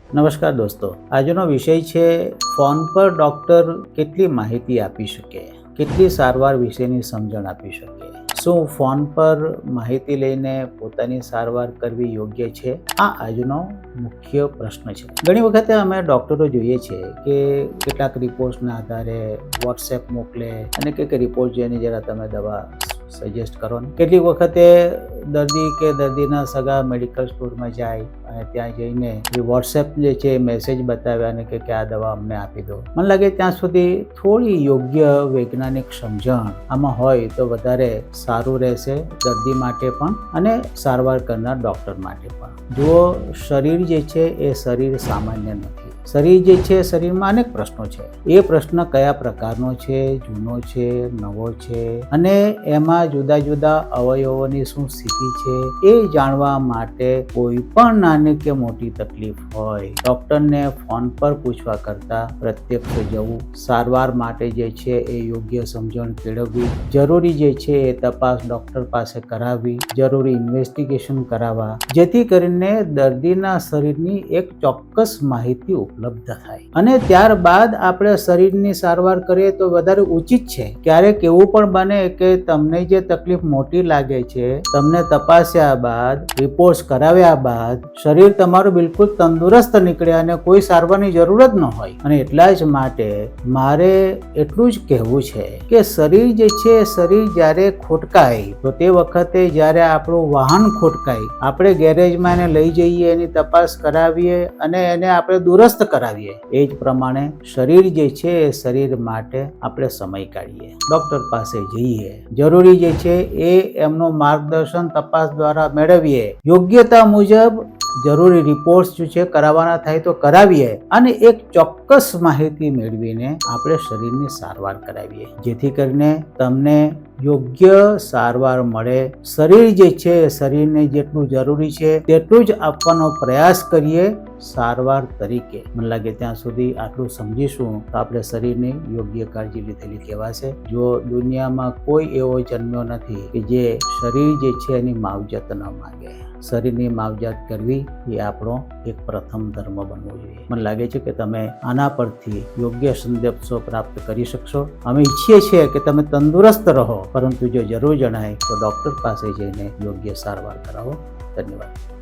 નમસ્કાર દોસ્તો, આજનો વિષય છે ફોન પર ડૉક્ટર કેટલી માહિતી આપી શકે, કેટલી સારવાર વિશેની સમજણ આપી શકે, શું ફોન પર માહિતી લઈને પોતાની સારવાર કરવી યોગ્ય છે? આ આજનો મુખ્ય પ્રશ્ન છે. ઘણી વખતે અમે ડૉક્ટરો જોઈએ છીએ કે કેટલાક રિપોર્ટ્સના આધારે વોટ્સએપ મોકલે અને કે રિપોર્ટ જોઈને જરા તમે દવા સજેસ્ટ કરો ને. કેટલીક વખતે દર્દી કે દર્દીના સગા મેડિકલ સ્ટોરમાં જાય અને ત્યાં જઈને જે વોટ્સએપ જે છે મેસેજ બતાવે અને કે આ દવા અમને આપી દો. મને લાગે ત્યાં સુધી થોડી યોગ્ય વૈજ્ઞાનિક સમજણ આમાં હોય તો વધારે સારું રહેશે, દર્દી માટે પણ અને સારવાર કરનાર ડૉક્ટર માટે પણ. જુઓ, શરીર જે છે એ શરીર સામાન્ય નથી. શરીર જે છે, શરીરમાં અનેક પ્રશ્નો છે. એ પ્રશ્ન કયા પ્રકારનો છે, જૂનો છે, નવો છે, અને એમાં જુદા જુદા અવયવોની શું સ્થિતિ છે એ જાણવા માટે કોઈ પણ નાની કે મોટી તકલીફ હોય, ડૉક્ટરને ફોન પર પૂછવા કરતાં પ્રત્યક્ષ જવું, સારવાર માટે જે છે એ યોગ્ય સમજણ કેળવવી, જરૂરી જે છે એ તપાસ ડૉક્ટર પાસે કરાવવી, જરૂરી ઇન્વેસ્ટિગેશન કરાવવા, જેથી કરીને દર્દીના શરીરની એક ચોક્કસ માહિતી ઉપલબ્ધ થાય અને ત્યારબાદ આપણે શરીરની સારવાર કરીએ તો વધારે ઉચિત છે. ક્યારેક એવું પણ બને કે તમને જે તકલીફ મોટી લાગે છે, તમને તપાસ્યા બાદ, રિપોર્ટ્સ કરાવ્યા બાદ શરીર તમારું બિલકુલ તંદુરસ્ત નીકળે અને કોઈ સારવારની જરૂર જ ન હોય. અને એટલા જ માટે મારે એટલું જ કહેવું છે કે શરીર જે છે, શરીર જ્યારે ખોટકાય તો તે વખતે જ્યારે આપણું વાહન ખોટકાય, આપણે ગેરેજમાં એને લઈ જઈએ, એની તપાસ કરાવીએ અને એને આપણે દુરસ્ત કરાવીએ. એ જ પ્રમાણે શરીર જે છે એ શરીર માટે આપણે સમય કાઢીએ, ડૉક્ટર પાસે જઈએ, જરૂરી જે છે એ એમનું માર્ગદર્શન તપાસ દ્વારા મેળવીએ, યોગ્યતા મુજબ જરૂરી રિપોર્ટ્સ જે છે કરાવવાના થાય તો કરાવીએ અને એક ચોક્કસ માહિતી મેળવીને આપણે શરીરની સારવાર કરાવીએ, જેથી કરીને તમને યોગ્ય સારવાર મળે. શરીર જે છે, શરીરને જેટલું જરૂરી છે તેટલું જ આપવાનો પ્રયાસ કરીએ સારવાર તરીકે. મને લાગે ત્યાં સુધી આટલું સમજીશું તો આપણે શરીરની યોગ્ય કાળજી લીધેલી કહેવાશે. જો દુનિયામાં કોઈ એવો જન્મ્યો નથી કે જે શરીર જે છે એની માવજત ન માંગે. શરીરની માવજત કરવી એ આપણો એક પ્રથમ ધર્મ બનવો જોઈએ. મને લાગે છે કે તમે આના પરથી યોગ્ય સંદેશો પ્રાપ્ત કરી શકશો. અમે ઈચ્છીએ છીએ કે તમે તંદુરસ્ત રહો, પરંતુ જો જરૂર જણાય તો ડૉક્ટર પાસે જઈને યોગ્ય સારવાર કરાવો. ધન્યવાદ.